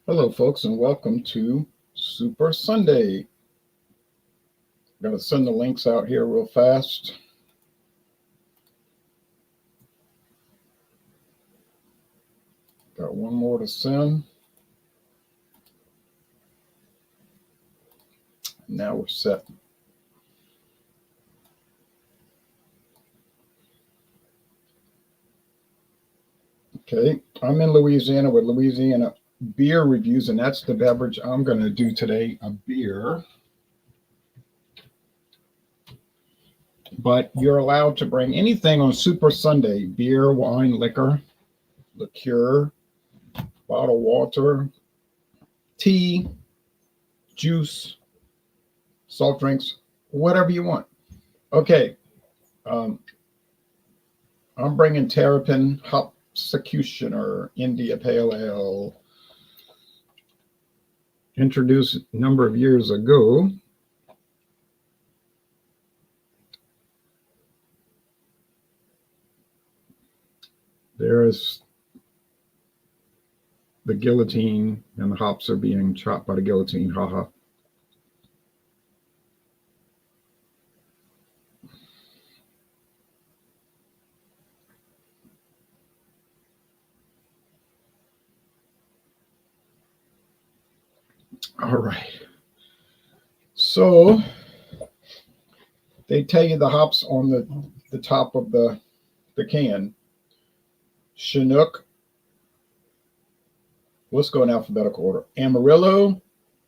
Hello, folks, and welcome to Super Sunday. I'm going to send the links out here real fast. Got one more to send. Now we're set. Okay, I'm in Louisiana with Louisiana beer reviews, and that's the beverage I'm going to do today, a beer. But you're allowed to bring anything on Super Sunday: beer, wine, liquor, liqueur, bottled water, tea, juice, soft drinks, whatever you want. Okay, um, I'm bringing Terrapin Hopsecutioner India Pale Ale, introduced a number of years ago. There's the guillotine, and the hops are being chopped by the guillotine. Haha. All right. So they tell you the hops on the top of the can. Chinook. Let's go in alphabetical order. Amarillo,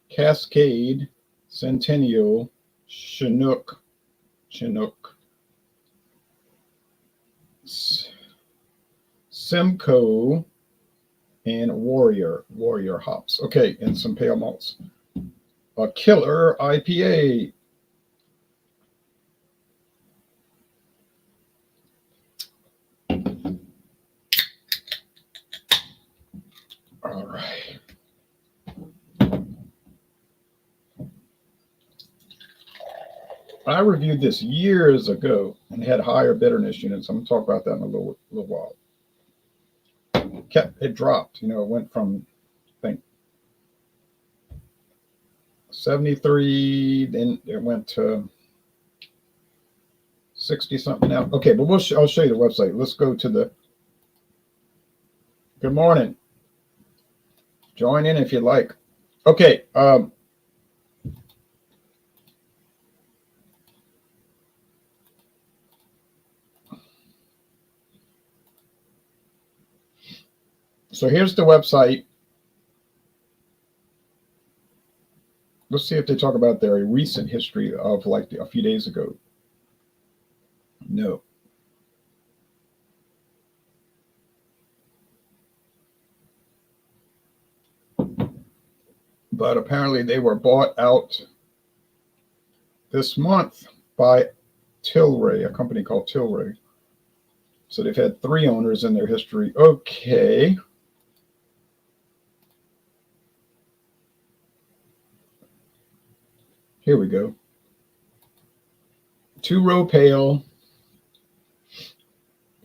Cascade, Centennial, Chinook, Simcoe, and Warrior hops. Okay, and some pale malts. A killer IPA. All right. I reviewed this years ago and had higher bitterness units. I'm going to talk about that in a little while. It dropped. It went from, I think, 73, then it went to 60 something now. Okay, but I'll show you the website. Let's go to the. Good morning. Join in if you like. Okay. So here's the website. Let's see if they talk about their recent history of like a few days ago. No. But apparently they were bought out this month by Tilray, a company called Tilray. So they've had 3 owners in their history. Okay. Here we go. 2-row pale,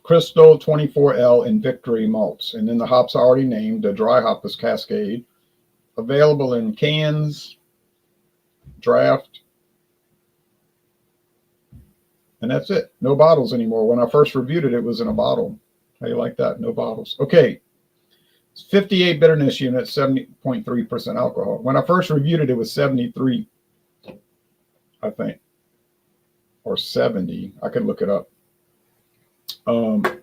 Crystal 24L, and Victory malts. And then the hops are already named. The dry hop is Cascade. Available in cans, draft, and that's it. No bottles anymore. When I first reviewed it, it was in a bottle. How you like that? No bottles. Okay. It's 58 bitterness units, 70.3% alcohol. When I first reviewed it, it was 73, I think, or 70. I could look it up. But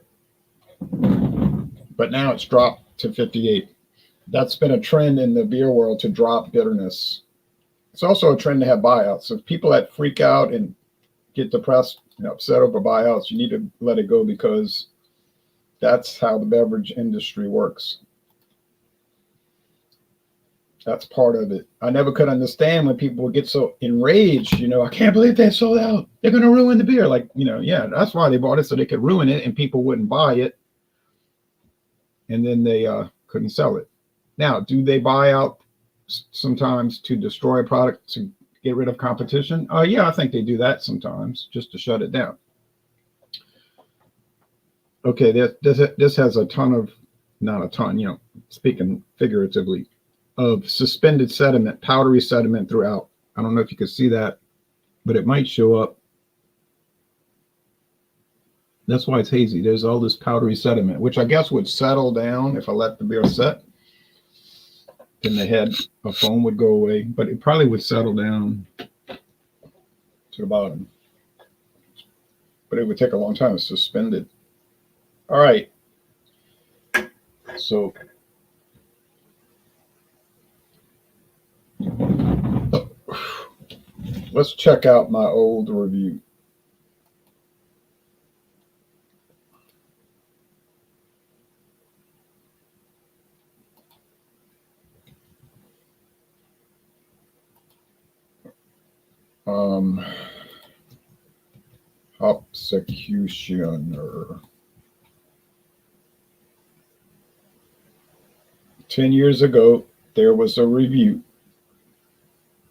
now it's dropped to 58. That's been a trend in the beer world to drop bitterness. It's also a trend to have buyouts. So people that freak out and get depressed, upset over buyouts, you need to let it go, because that's how the beverage industry works. That's part of it. I never could understand when people would get so enraged. I can't believe they sold out. They're going to ruin the beer. Yeah, that's why they bought it, so they could ruin it and people wouldn't buy it. And then they couldn't sell it. Now, do they buy out sometimes to destroy a product to get rid of competition? Yeah, I think they do that sometimes just to shut it down. Okay, this has a ton of, not a ton, speaking figuratively, of suspended sediment, powdery sediment throughout. I don't know if you can see that, but it might show up. That's why it's hazy. There's all this powdery sediment, which I guess would settle down if I let the beer set. Then the head of foam would go away, but it probably would settle down to the bottom. But it would take a long time. It's suspended. All right. So let's check out my old review. Executioner. 10 years ago, there was a review.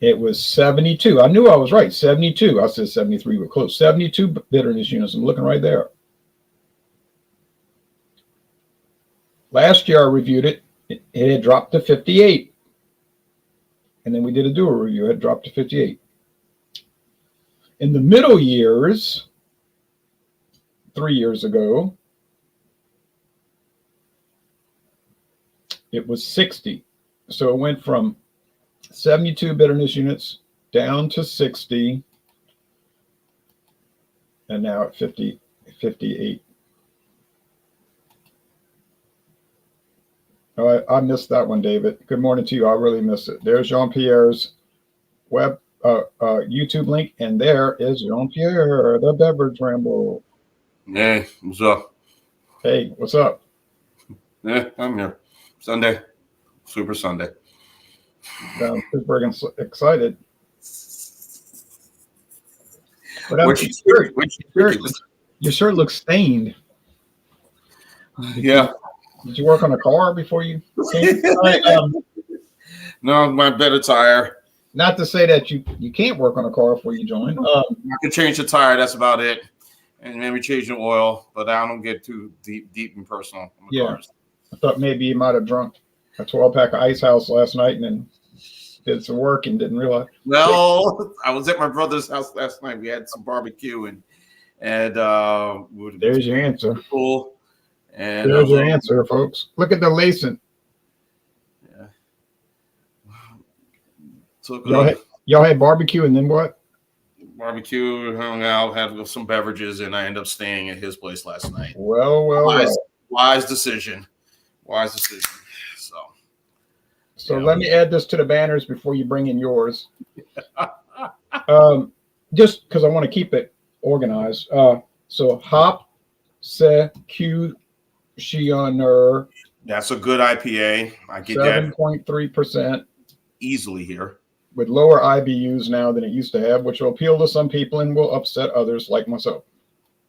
It was 72. I knew I was right. 72. I said 73, but close. 72 bitterness units. I'm looking right there. Last year I reviewed it. It had dropped to 58. And then we did a dual review. It had dropped to 58. In the middle years, 3 years ago, it was 60. So it went from 72 bitterness units down to 60, and now at 58. Oh, I missed that one, David. Good morning to you. I really missed it. There's Jean-Pierre's web YouTube link, and there is Jean-Pierre, the Beverage Ramble. Hey, what's up? Hey, what's up? Yeah, I'm here. Sunday, Super Sunday. Sounds super excited. But your shirt looks stained. Yeah. Did you work on a car before you came? No, my better tire. Not to say that you can't work on a car before you join. I can change the tire. That's about it. And maybe change the oil, but I don't get too deep and personal on the cars. I thought maybe you might have drunk a 12-pack of Ice House last night and then did some work and didn't realize. No, I was at my brother's house last night. We had some barbecue and there's your answer. Cool. And there's your answer, folks. Look at the lacing. Yeah. Y'all had barbecue and then what? Barbecue, hung out, had some beverages, and I ended up staying at his place last night. Wise decision. Wise decision. So let me add this to the banners before you bring in yours. Just because I want to keep it organized. So hop executioner. That's a good IPA. I get 7.3% easily here. With lower IBUs now than it used to have, which will appeal to some people and will upset others like myself.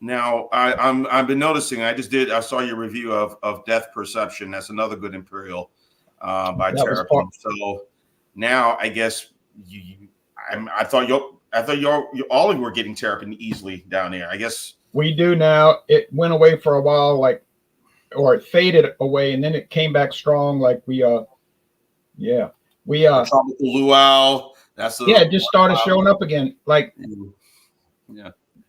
Now, I've been noticing. I saw your review of Death Perception. That's another good imperial by Terrapin. So now I guess I thought you all of you were getting Terrapin easily down there. I guess we do now. It went away for a while, or it faded away, and then it came back strong. Tropical Luau. It just started showing up again.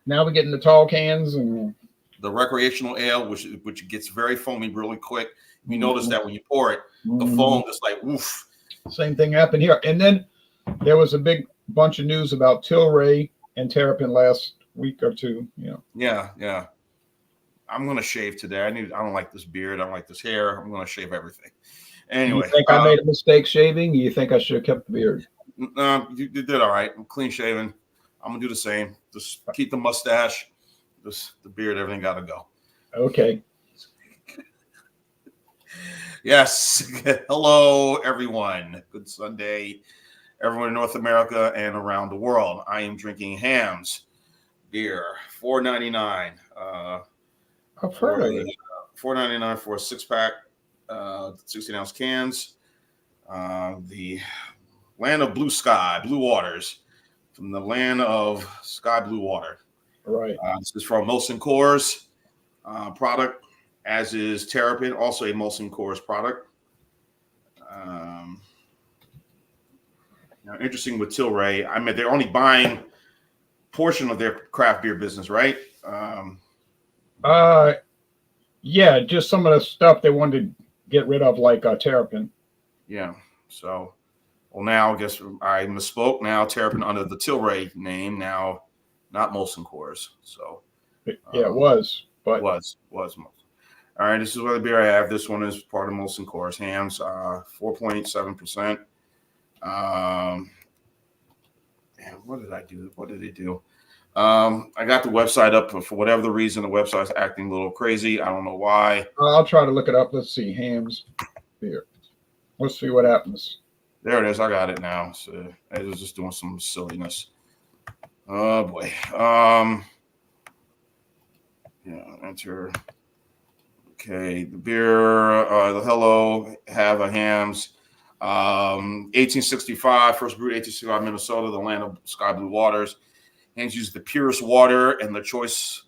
Now we're getting the tall cans and the recreational ale, which gets very foamy really quick. You notice that when you pour it, the foam is like woof. Same thing happened here. And then there was a big bunch of news about Tilray and Terrapin last week or two. Yeah. I'm gonna shave today. I don't like this beard. I don't like this hair. I'm gonna shave everything. Anyway, you think I made a mistake shaving? You think I should have kept the beard? No, you did all right. I'm clean shaven. I'm gonna do the same. Just keep the mustache, just the beard. Everything gotta go. Okay. Yes. Hello, everyone. Good Sunday, everyone in North America and around the world. I am drinking Hams beer, $4.99. I've heard of it. $4.99 for a 6-pack. 16-ounce cans. The land of blue sky, blue waters, from the land of sky blue water. Right. This is from Molson Coors product, as is Terrapin, also a Molson Coors product. Now, interesting with Tilray. I mean, they're only buying portion of their craft beer business, right? Yeah, just some of the stuff they wanted to get rid of, like Terrapin. Yeah. So, well, now I guess I misspoke. Now Terrapin under the Tilray name, now not Molson Coors. So, Yeah, it was, but was Molson. All right, this is what the beer I have. This one is part of Molson Coors. Hams, 4.7%. What did I do? What did it do? I got the website up for whatever the reason. The website's acting a little crazy. I don't know why. I'll try to look it up. Let's see. Hams beer. Let's see what happens. There it is. I got it now. So I was just doing some silliness. Oh boy. Enter. Okay, the beer, the Hello have a Hams. 1865, first brewed 1865, Minnesota, the land of sky blue waters. Hams uses the purest water and the choice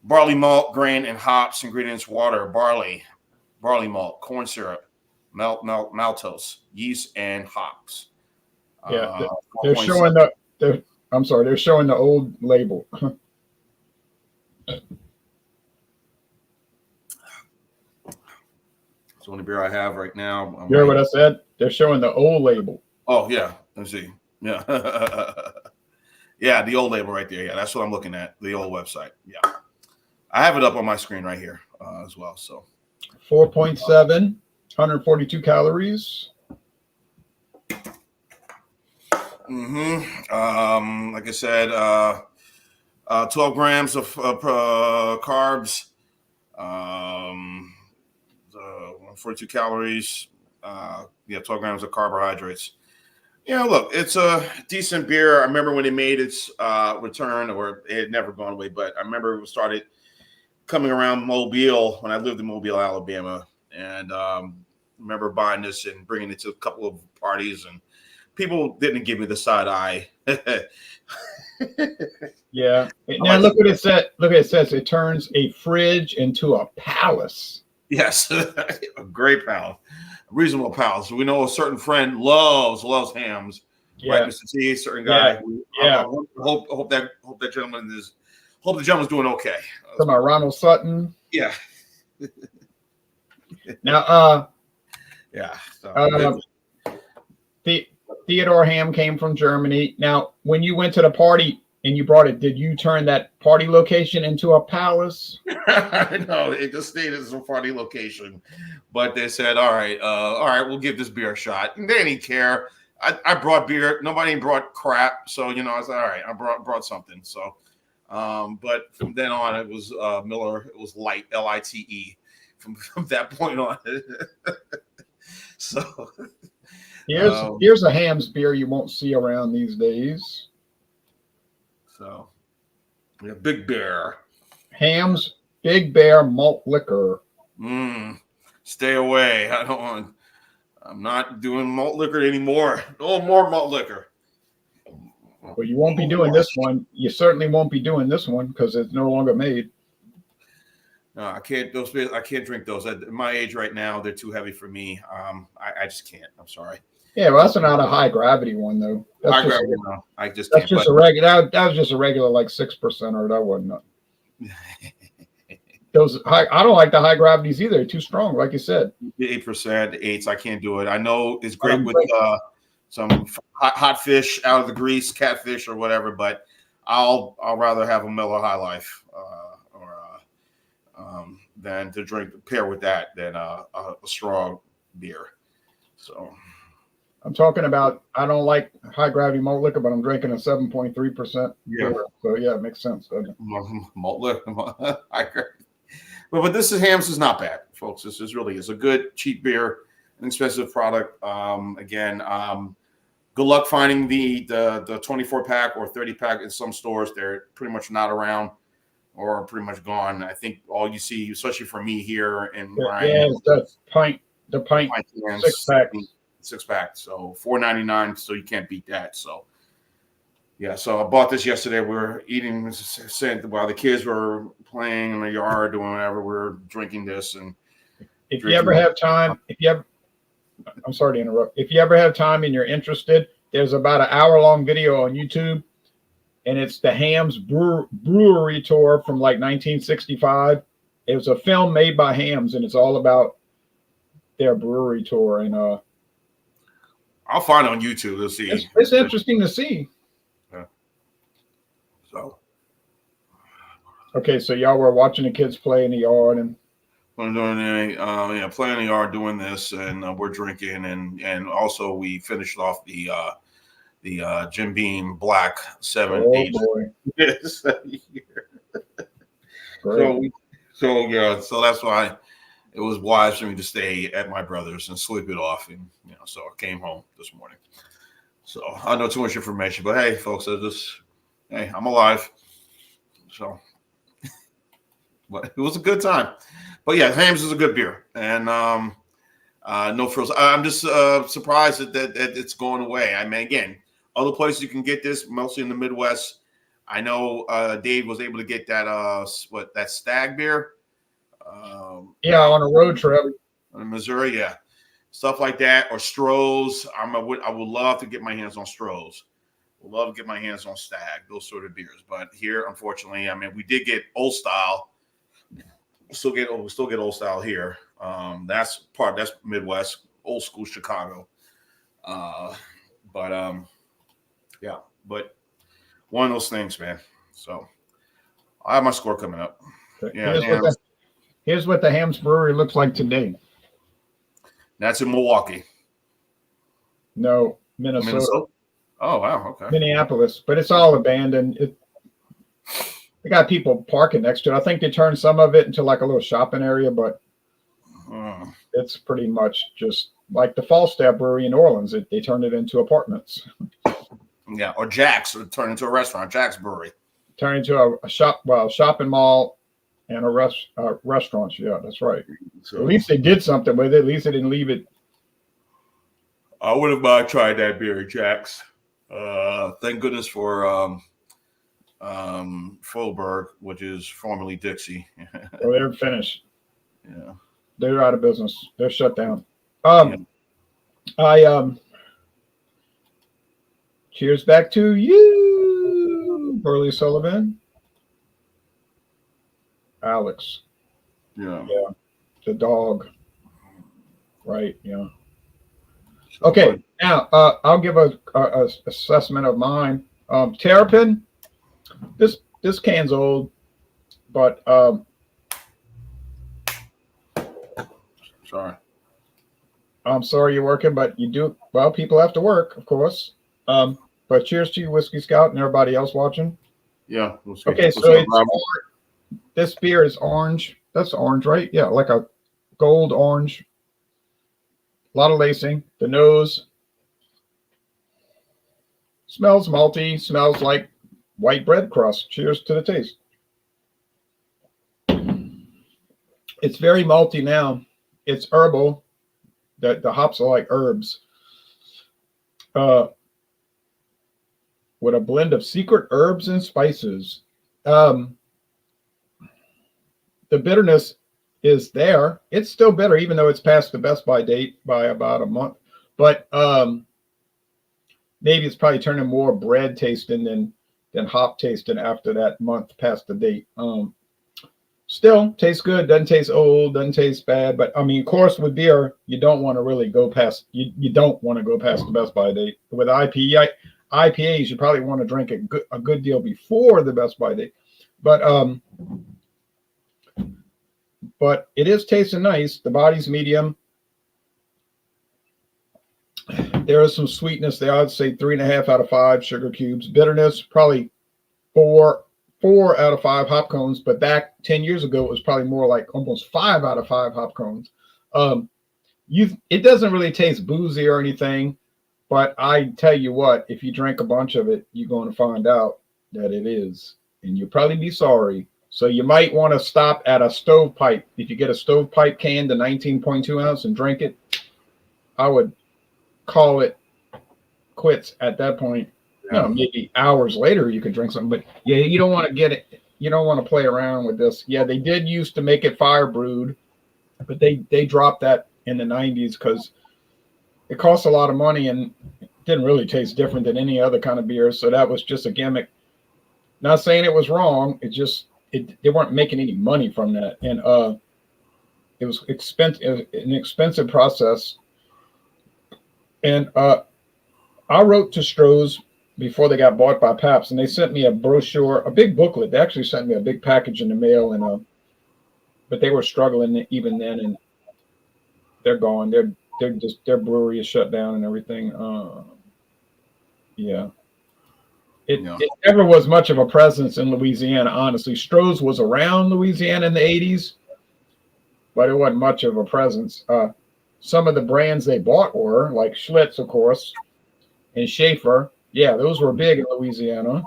barley malt, grain, and hops. Ingredients: water, barley malt, corn syrup, maltose, yeast, and hops. Yeah, they're showing they're showing the old label. The only beer I have right now. You heard what I said? They're showing the old label. Oh yeah, let's see. Yeah, yeah, the old label right there. Yeah, that's what I'm looking at. The old website. Yeah, I have it up on my screen right here as well. So 4.7, 142 calories. Like I said, 12 grams of carbs. 42 calories, 12 grams of carbohydrates. Yeah, look, it's a decent beer. I remember when it made its return, or it had never gone away, but I remember it started coming around Mobile when I lived in Mobile, Alabama, and remember buying this and bringing it to a couple of parties, and people didn't give me the side eye. Yeah. Now look what it said. Look, it says it turns a fridge into a palace. Yes, a great pal, a reasonable pal. So we know a certain friend loves Hams, right, Mr. T? A certain guy. Yeah. Hope the gentleman's doing okay. Talking about Ronald Sutton. Yeah. Now, yeah. The Theodore ham came from Germany. Now, when you went to the party and you brought it, did you turn that party location into a palace? No, it just stayed as a party location. But they said, all right, we'll give this beer a shot. And they didn't care. I brought beer. Nobody brought crap. So, I was like, all right, I brought something. So, but from then on, it was Miller. It was light, Lite. From that point on. So here's a Hams beer you won't see around these days. So, yeah, Big Bear. Hams Big Bear malt liquor. Stay away. I'm not doing malt liquor anymore. No more malt liquor. Well, you won't be doing this one. You certainly won't be doing this one because it's no longer made. No, I can't. I can't drink those. At my age right now, they're too heavy for me. I just can't. I'm sorry. Yeah, well, that's not a high gravity one though. High gravity, no. I just that's just a regular. That was just a regular like 6%, or that wasn't. Those high. I don't like the high gravities either. They're too strong, like you said. 8%, 8s. I can't do it. I know it's great with some hot fish out of the grease, catfish or whatever, but I'll rather have a Miller High Life than to pair with that than a strong beer. So. I'm talking about, I don't like high gravity malt liquor, but I'm drinking a 7.3%. Yeah. Beer. So yeah, it makes sense, doesn't it? Malt liquor. But this Hams is not bad, folks. This is really a good, cheap beer, an expensive product. Again, good luck finding the 24-pack or 30-pack in some stores. They're pretty much not around or pretty much gone. I think all you see, especially for me here in the pint 6-pack. So $4.99. So you can't beat that. So yeah. So I bought this yesterday. We were eating while the kids were playing in the yard doing whatever. We were drinking this. And if you ever have time, I'm sorry to interrupt. If you ever have time and you're interested, There's about an hour-long video on YouTube, and it's the Hams Brewery Tour from like 1965. It was a film made by Hams, and it's all about their brewery tour. And I'll find it on YouTube. Let's see. It's interesting to see. Yeah. So. Okay, so y'all were watching the kids play in the yard, and we're doing playing in the yard, doing this, and we're drinking, and also we finished off the Jim Beam Black 7-8. So that's why it was wise for me to stay at my brother's and sleep it off, and so I came home this morning. So I know too much information, but hey, folks, I'm alive. So, but it was a good time. But yeah, Hams is a good beer, and no frills. I'm just surprised that it's going away. I mean, again, other places you can get this, mostly in the Midwest. I know Dave was able to get that that Stag beer. On a road trip in Missouri, stuff like that, or Stroh's. I would love to get my hands on Stroh's. Would love to get my hands on Stag, those sort of beers. But here, unfortunately, I mean, we did get Old Style. We still get Old Style here. That's Midwest, old school Chicago. But one of those things, man. So I have my score coming up. Yeah. Here's what the Hams Brewery looks like today. That's in Milwaukee. No, Minnesota. Oh wow, okay. Minneapolis, but it's all abandoned. They got people parking next to it. I think they turned some of it into like a little shopping area, but it's pretty much just like the Falstaff Brewery in New Orleans. They turned it into apartments. Yeah, or Jack's, or turn into a restaurant. Jack's Brewery. Turn into a shopping mall and a restaurant. Yeah, that's right. So, at least they did something with it. At least they didn't leave it. I would have tried that beer at Jack's. Thank goodness for Fulberg, which is formerly Dixie. Well, they're finished. Yeah, they're out of business. They're shut down. Cheers back to you, Burley Sullivan. Alex. Yeah. The dog. Right. Yeah. Okay. Now I'll give a assessment of mine. Terrapin. This can's old, but sorry. I'm sorry you're working, but you do well. People have to work, of course. But cheers to you, Whiskey Scout, and everybody else watching. Yeah. Okay, so this beer is orange. That's orange, right? Yeah, like a gold orange. A lot of lacing. The nose smells malty. Smells like white bread crust. Cheers to the taste. It's very malty now. It's herbal. The hops are like herbs. With a blend of secret herbs and spices. The bitterness is there. It's still bitter, even though it's past the best by date by about a month. But maybe it's probably turning more bread tasting than hop tasting after that month past the date. Still tastes good. Doesn't taste old. Doesn't taste bad. But I mean, of course, with beer, you don't want to really go past. You don't want to go past the best by date. With IPAs, you probably want to drink a good deal before the best by date. But it is tasting nice. The body's medium. There is some sweetness there. I'd say 3.5 out of 5 sugar cubes. Bitterness, probably 4 out of 5 hop cones. But back 10 years ago, it was probably more like almost 5 out of 5 hop cones. It doesn't really taste boozy or anything. But I tell you what, if you drink a bunch of it, you're going to find out that it is. And you'll probably be sorry. So you might want to stop at a stovepipe. If you get a stovepipe can, the 19.2 ounce, and drink it, I would call it quits at that point. Yeah. Maybe hours later you could drink something. But yeah, you don't want to get it. You don't want to play around with this. Yeah, they did used to make it fire brewed, but they dropped that in the 90s because it costs a lot of money, and didn't really taste different than any other kind of beer. So that was just a gimmick. Not saying it was wrong. They weren't making any money from that. And it was an expensive process. And I wrote to Stroh's before they got bought by Pabst, and they sent me a brochure, a big booklet. They actually sent me a big package in the mail, and but they were struggling even then, and they're gone. Their brewery is shut down and everything. Yeah. It never was much of a presence in Louisiana, honestly. Stroh's was around Louisiana in the 80s, but it wasn't much of a presence. Some of the brands they bought were, like Schlitz, of course, and Schaefer. Yeah, those were big in Louisiana.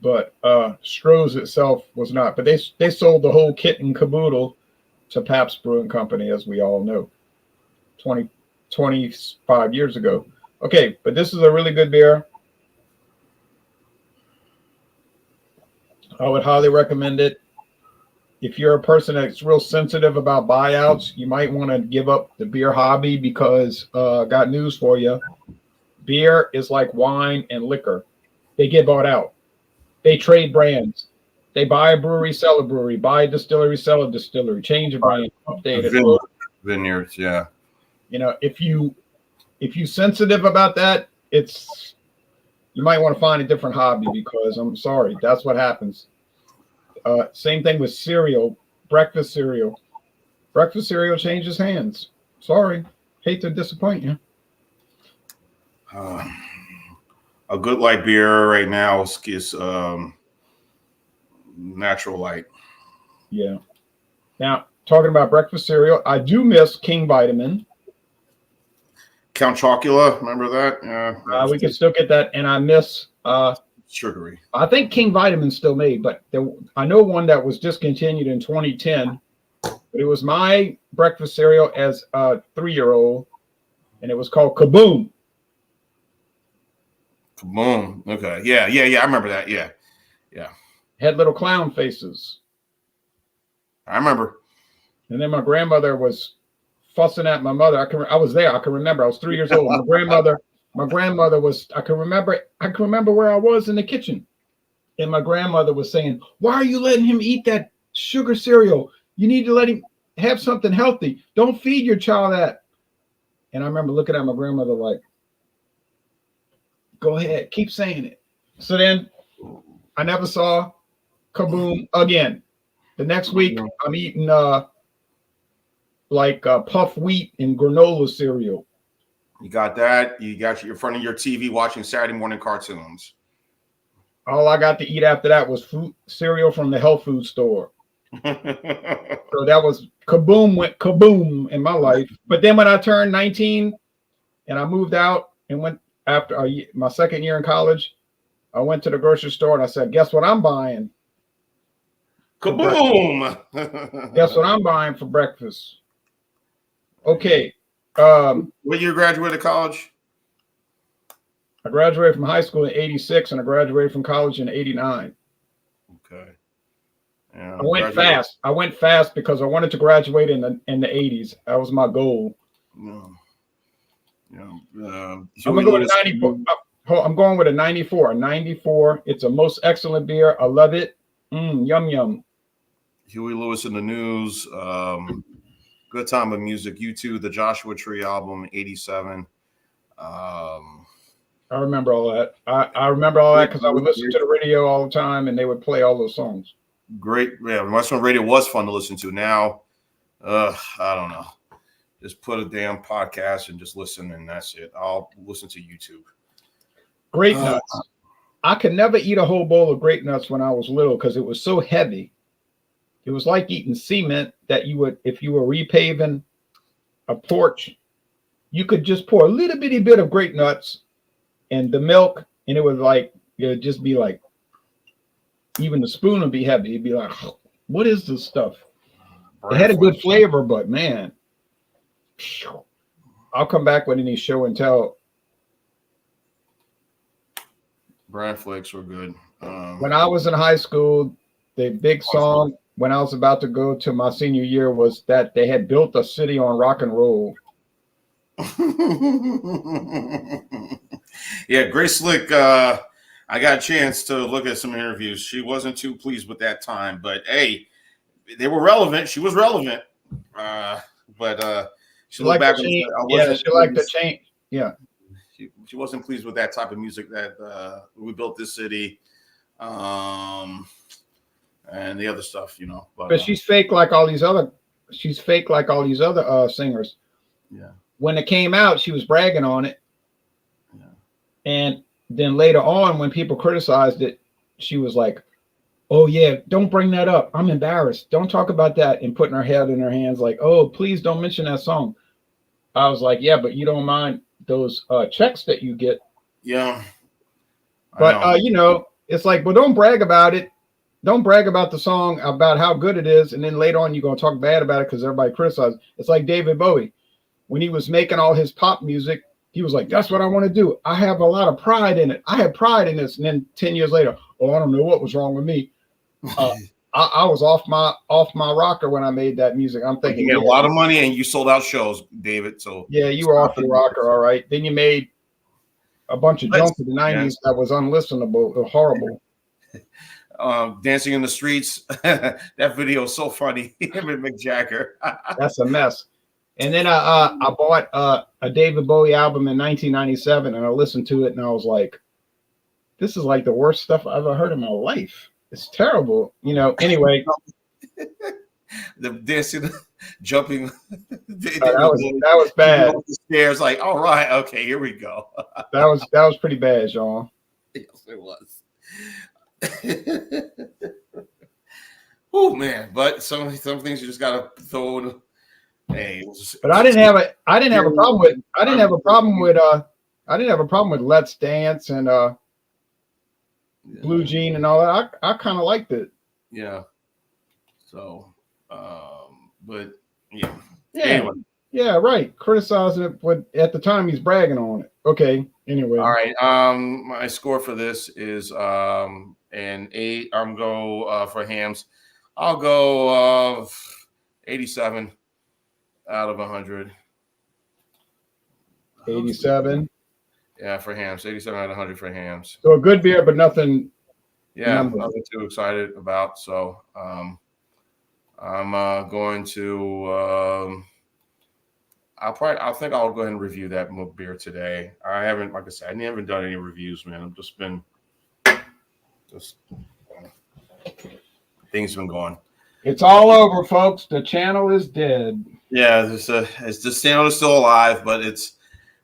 But Stroh's itself was not. But they sold the whole kit and caboodle to Pabst Brewing Company, as we all know, 25 years ago. Okay, but this is a really good beer. I would highly recommend it. If you're a person that's real sensitive about buyouts, you might want to give up the beer hobby because got news for you. Beer is like wine and liquor. They get bought out. They trade brands. They buy a brewery, sell a brewery, buy a distillery, sell a distillery, change a brand, update it. Vineyards, yeah. You know, if you sensitive about that, you might want to find a different hobby because I'm sorry, that's what happens. Same thing with cereal, breakfast cereal. Breakfast cereal changes hands. Sorry, hate to disappoint you. A good light beer right now is Natural Light. Yeah. Now, talking about breakfast cereal, I do miss King Vitamin. Count Chocula, remember that? Yeah. We can still get that, and I miss sugary. I think King Vitamin's still made, but I know one that was discontinued in 2010. But it was my breakfast cereal as a 3-year-old, and it was called Kaboom. Kaboom. Okay. Yeah. I remember that. Yeah. Had little clown faces. I remember. And then my grandmother was fussing at my mother. I was there. I can remember. I was 3 years old. My grandmother was. I can remember where I was in the kitchen, and my grandmother was saying, "Why are you letting him eat that sugar cereal? You need to let him have something healthy. Don't feed your child that." And I remember looking at my grandmother like, "Go ahead, keep saying it." So then I never saw Kaboom again. The next week I'm eating puff wheat and granola cereal. You got that. You got you in front of your TV watching Saturday morning cartoons. All I got to eat after that was cereal from the health food store. So that was Kaboom, went kaboom in my life. But then when I turned 19 and I moved out and went after my second year in college, I went to the grocery store and I said, "Guess what I'm buying?" Kaboom! Guess what I'm buying for breakfast? Okay. What year graduated college? I graduated from high school in 86 and I graduated from college in 89. Okay. Yeah, I went fast because I wanted to graduate in the 80s. That was my goal. I'm gonna go with 94. I'm going with a 94. A 94. It's a most excellent beer. I love it. Yum yum. Huey Lewis in the News. Good Time of Music. U2, the Joshua Tree album, 87. I remember all that. I remember all that because I would listen to the radio all the time and they would play all those songs. Great. Yeah, Western radio was fun to listen to. Now, I don't know. Just put a damn podcast and just listen, and that's it. I'll listen to YouTube. Grape nuts. I could never eat a whole bowl of grape nuts when I was little because it was so heavy. It was like eating cement that you would, if you were repaving a porch, you could just pour a little bitty bit of grape nuts and the milk, and it would just be like, even the spoon would be heavy. It'd be like, what is this stuff? It had a good flavor, but man, I'll come back with any show and tell. Bran flakes were good. When I was in high school, the big song when I was about to go to my senior year was that they had built a city on rock and roll. Yeah, Grace Slick. I got a chance to look at some interviews. She wasn't too pleased with that time, but hey, they were relevant. She was relevant, but she She looked liked back the and said, change. "I Yeah, wasn't she liked the pleased." change. Yeah, She wasn't pleased with that type of music that we built this city, um, and the other stuff, you know. But but she's fake like all these other. She's fake like all these other singers. yeah, When it came out, she was bragging on it, yeah. and then later on, when people criticized it, she was like, "Oh yeah, don't bring that up. I'm embarrassed. Don't talk about that." And putting her head in her hands, like, "Oh, please don't mention that song." I was like, "Yeah, but you don't mind those checks that you get." Yeah, I But know. it's like, well, don't brag about it. Don't brag about the song about how good it is, and then later on you're gonna talk bad about it because everybody criticized. It's like David Bowie when he was making all his pop music. He was like, "That's what I want to do. I have a lot of pride in it. I have pride in this." And then 10 years later, oh, I don't know what was wrong with me. Uh, I was off my rocker when I made that music. I'm But you thinking, made a yeah, lot of money and you sold out shows, David. So yeah, you were stop off the your noise. rocker, all right. Then you made a bunch of junk in the Yeah. 90s that was unlistenable, horrible. Dancing in the Streets. That video is so funny. Him and Mick Jagger. That's a mess. And then I bought a David Bowie album in 1997, and I listened to it, and I was like, "This is like the worst stuff I've ever heard in my life. It's terrible." Anyway, The dancing, jumping. that was bad. Off the stairs, like, all right, okay, here we go. That was pretty bad, Sean. Yes, it was. Oh man, but some things you just gotta throw in. Hey, But I didn't have a problem with Let's Dance and Blue Jean and all that. I kind of liked it. Yeah. So, but yeah. Yeah. Anyway. Yeah, right. Criticizing it, but at the time he's bragging on it. Okay. Anyway. All right. My score for this is an 8. I'm go for hams. I'll go 87 out of 100. 87. Yeah, for hams. 87 out of 100 for hams. So a good beer, but nothing. Yeah, nothing too excited about. So I'm going to. I think I'll go ahead and review that beer today. I haven't, like I said, I haven't done any reviews, man. I've just been things have been going. It's all over, folks. The channel is dead. Yeah, it's the channel is still alive, but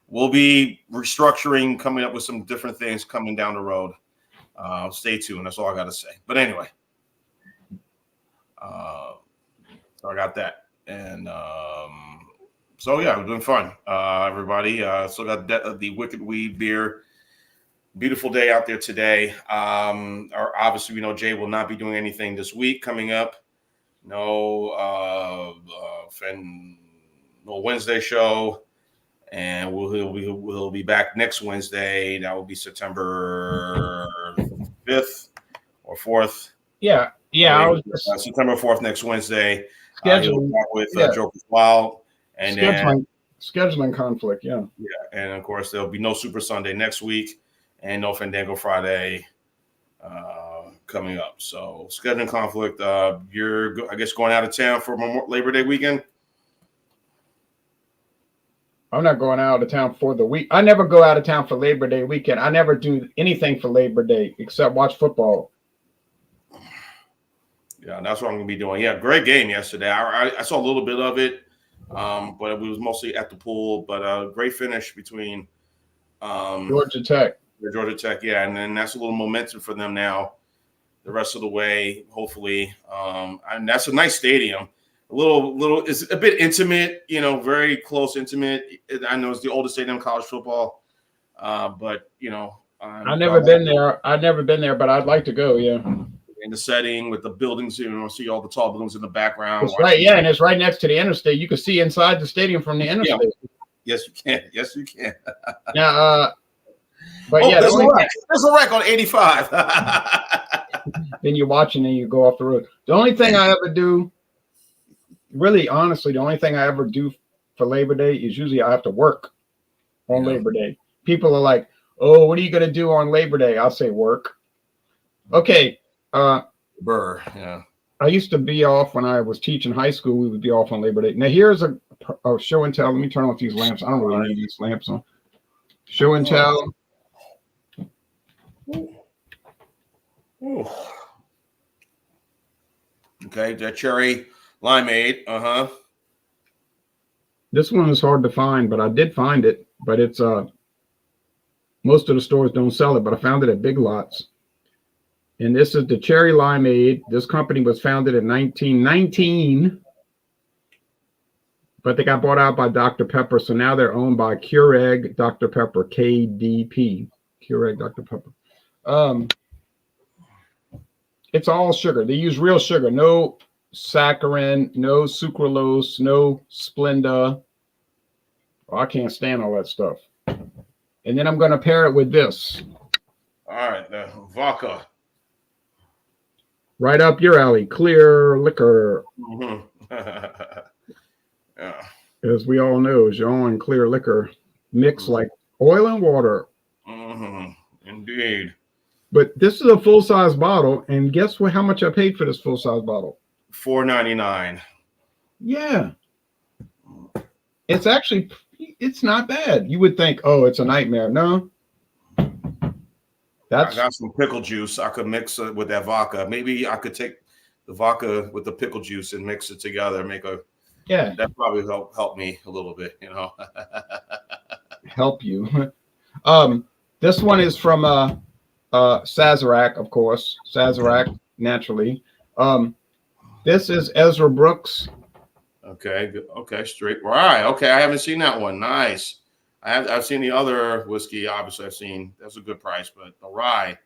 we'll be restructuring, coming up with some different things coming down the road. Stay tuned. That's all I got to say. But anyway, so I got that, and so yeah, we're doing fun, everybody. Still got the Wicked Weed beer. Beautiful day out there today. Obviously, we know Jay will not be doing anything this week coming up. No Wednesday show, and we'll be back next Wednesday. That will be September 5th or 4th. Yeah. September 4th next Wednesday. Scheduling with Joker's Wild, and scheduling conflict. Yeah, and of course there'll be no Super Sunday next week, and no Fandango Friday coming up. So scheduling conflict. You're, I guess, going out of town for Labor Day weekend. I'm not going out of town for the week. I never go out of town for Labor Day weekend. I never do anything for Labor Day except watch football. Yeah, that's what I'm going to be doing. Yeah, great game yesterday. I saw a little bit of it, but it was mostly at the pool. But great finish between Georgia Tech. Georgia Tech, yeah, and then that's a little momentum for them now the rest of the way, hopefully. And that's a nice stadium. A little, it's a bit intimate, very close, intimate. I know it's the oldest stadium in college football, but I've never been there, but I'd like to go. Yeah, in the setting with the buildings, see all the tall buildings in the background. That's right, yeah, and it's right next to the interstate. You can see inside the stadium from the interstate. Yeah. Yes, you can. Now, but yeah, there's a wreck on 85. Then you're watching and you go off the road. The only thing I ever do, really honestly, the only thing I ever do for Labor Day is usually I have to work on Yeah. Labor Day. People are like, "Oh, what are you going to do on Labor Day?" I'll say work. Okay. Burr. Yeah. I used to be off when I was teaching high school. We would be off on Labor Day. Now here's a show and tell. Let me turn off these lamps. I don't really need these lamps on. Show and tell. Ooh. Okay, the cherry limeade. This one is hard to find, but I did find it. But it's most of the stores don't sell it, but I found it at Big Lots. And this is the cherry limeade. This company was founded in 1919, but they got bought out by Dr. Pepper. So now they're owned by Keurig Dr. Pepper, KDP, Keurig Dr. Pepper. It's all sugar. They use real sugar, no saccharin, no sucralose, no Splenda. Oh, I can't stand all that stuff. And then I'm going to pair it with this. All right, the vodka. Right up your alley, clear liquor. Yeah. As we all know, Jean clear liquor mix like oil and water. Indeed. But this is a full-size bottle, and guess what? How much I paid for this full-size bottle? $4.99. Yeah. It's not bad. You would think, oh, it's a nightmare. No. I got some pickle juice. I could mix it with that vodka. Maybe I could take the vodka with the pickle juice and mix it together. Yeah. That probably help me a little bit, Help you. This one is from Sazerac, of course. Sazerac, naturally. This is Ezra Brooks. Okay. Okay. Straight. Right. Okay. I haven't seen that one. Nice. I've seen the other whiskey. Obviously, I've seen. That's a good price, but the rye,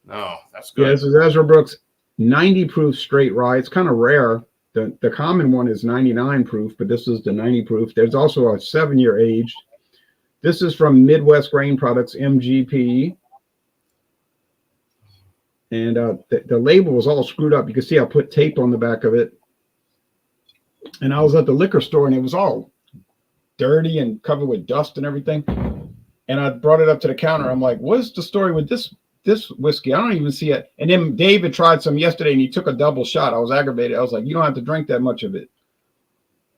no, that's good. Yeah, this is Ezra Brooks 90 proof straight rye. It's kind of rare. The common one is 99 proof, but this is the 90 proof. There's also a 7-year aged. This is from Midwest Grain Products, MGP. And the label was all screwed up. You can see I put tape on the back of it. And I was at the liquor store, and it was all dirty and covered with dust and everything. And I brought it up to the counter. I'm like, what's the story with this whiskey? I don't even see it. And then David tried some yesterday, and he took a double shot. I was aggravated. I was like, you don't have to drink that much of it.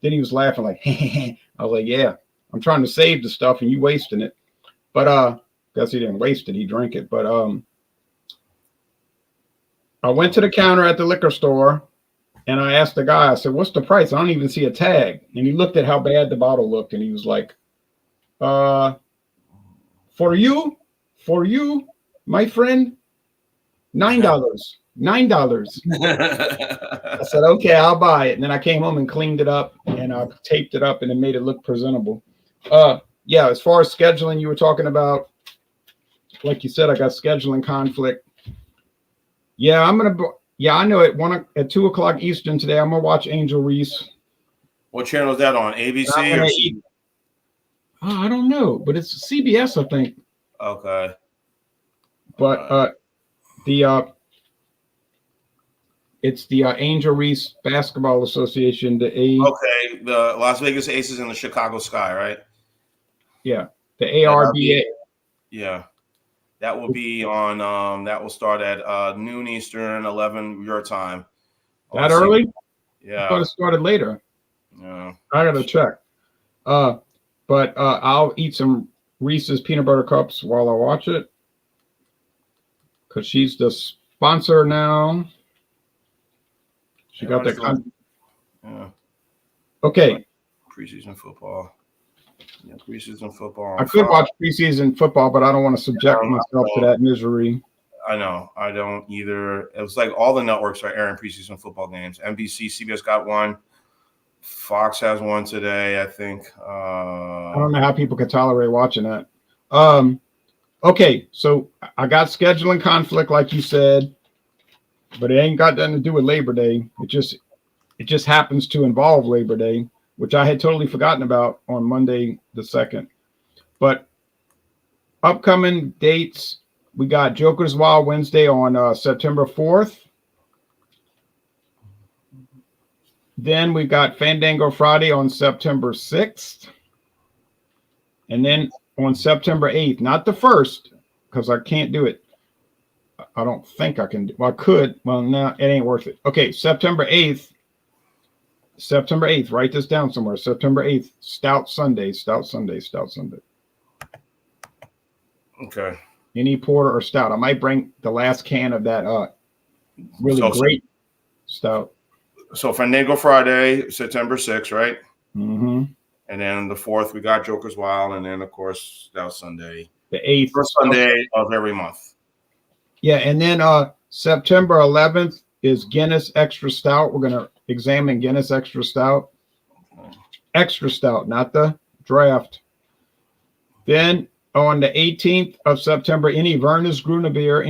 Then he was laughing like, I was like, yeah, I'm trying to save the stuff, and you wasting it. But guess he didn't waste it. He drank it. But I went to the counter at the liquor store, and I asked the guy, I said, what's the price? I don't even see a tag. And he looked at how bad the bottle looked, and he was like, for you, my friend, $9. I said, okay, I'll buy it. And then I came home and cleaned it up, and I taped it up, and it made it look presentable. Yeah, as far as scheduling, you were talking about, like you said, I got scheduling conflict. Yeah, I know at 2 o'clock Eastern today, I'm gonna watch Angel Reese. What channel is that on? ABC or CBS? I don't know, but it's CBS, I think. Okay. But it's the Angel Reese Basketball Association. Okay, the Las Vegas Aces and the Chicago Sky, right? Yeah, the ARBA. Yeah. That will be on. That will start at noon Eastern, 11 your time. That early? Yeah. I thought it started later. Yeah. I gotta check. But I'll eat some Reese's peanut butter cups while I watch it, because she's the sponsor now. She got that. Yeah. Okay. Preseason football. Yeah, preseason football. I could watch preseason football, but I don't want to subject myself to that misery. I know. I don't either. It was like all the networks are airing preseason football games. NBC, CBS got one. Fox has one today, I think. I don't know how people could tolerate watching that. Okay, so I got scheduling conflict, like you said, but it ain't got nothing to do with Labor Day. It just happens to involve Labor Day, which I had totally forgotten about on Monday the 2nd. But upcoming dates, we got Joker's Wild Wednesday on September 4th. Then we got Fandango Friday on September 6th. And then on September 8th, not the 1st, because I can't do it. I don't think I can. Well, I could. Well, no, it ain't worth it. Okay, September 8th. September 8th. Write this down somewhere. September 8th. Stout Sunday. Stout Sunday. Stout Sunday. Okay. Any porter or stout. I might bring the last can of that really great stout. So Fandango Friday, September 6th, right? Mm-hmm. And then the 4th, we got Joker's Wild. And then, of course, Stout Sunday. The 8th. First Sunday of every month. Yeah, and then September 11th is Guinness Extra Stout. We're going to examine Guinness Extra Stout. Extra Stout, not the draft. Then on the 18th of September, any Werner's Gruner beer,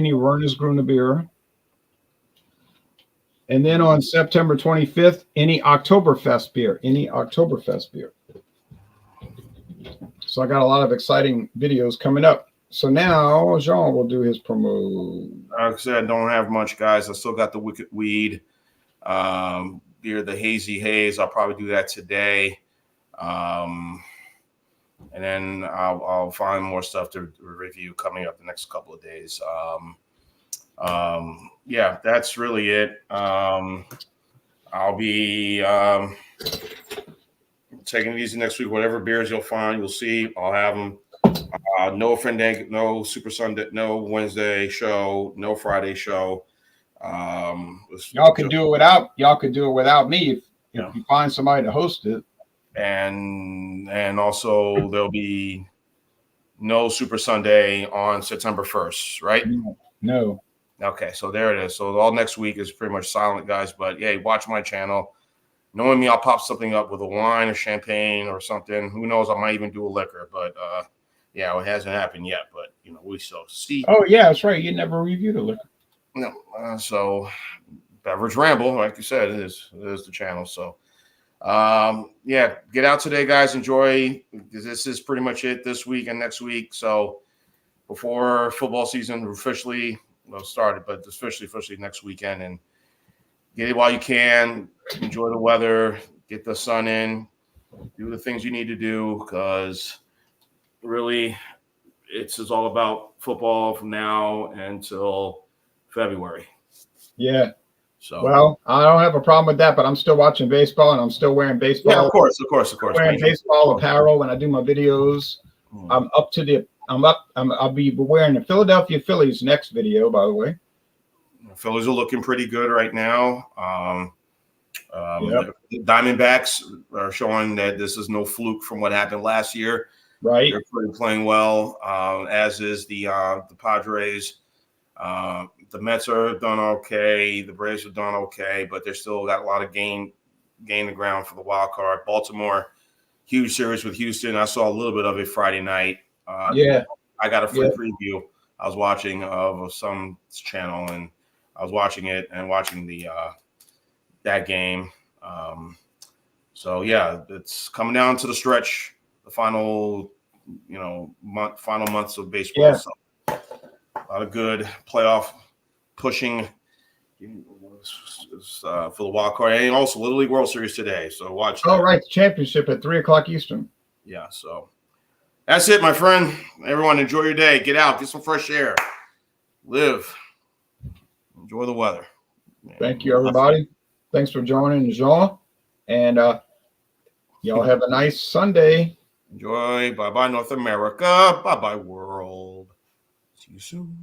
And then on September 25th, any Oktoberfest beer, So I got a lot of exciting videos coming up. So now Jean will do his promo. Like I said, I don't have much, guys. I still got the Wicked Weed beer, the Hazy Haze. I'll probably do that today. And then I'll find more stuff to review coming up the next couple of days. Yeah, that's really it. I'll be taking it easy next week. Whatever beers you'll find, you'll see. I'll have them. No Fandango, no Super Sunday, no Wednesday show, no Friday show. Y'all could do it without. Y'all could do it without me if you find somebody to host it. And also there'll be no Super Sunday on September 1st, right? No. Okay, so there it is. So all next week is pretty much silent, guys. But yeah, watch my channel. Knowing me, I'll pop something up with a wine or champagne or something. Who knows? I might even do a liquor. But yeah, it hasn't happened yet. But we shall see. Oh yeah, that's right. You never reviewed a liquor. No. So Beverage Ramble, like you said, is the channel. So. Yeah, get out today, guys. Enjoy. This is pretty much it this week and next week. So before football season officially started, but officially next weekend, and get it while you can. Enjoy the weather, get the sun in, do the things you need to do, because really it's all about football from now until February. Yeah. So, well, I don't have a problem with that, but I'm still watching baseball and I'm still wearing baseball. Yeah, of course. Wearing baseball apparel when I do my videos. I'll be wearing the Philadelphia Phillies next video, by the way. The Phillies are looking pretty good right now. The Diamondbacks are showing that this is no fluke from what happened last year. Right. They're playing well, as is the Padres. The Mets are done okay. The Braves are done okay, but they're still got a lot of gain the ground for the wild card. Baltimore, huge series with Houston. I saw a little bit of it Friday night. I got a free preview. I was watching of some channel, and I was watching it and watching the that game. So yeah, it's coming down to the stretch, the final months of baseball. Yeah. So a lot of good playoff pushing for the wild card, and also Little League World Series today. So watch. Oh, right, the championship at 3:00 Eastern. Yeah, so that's it, my friend. Everyone, enjoy your day. Get out, get some fresh air, live, enjoy the weather. Thank you, everybody. Thanks for joining, Jean, and y'all have a nice Sunday. Enjoy. Bye bye, North America. Bye bye, world. See you soon.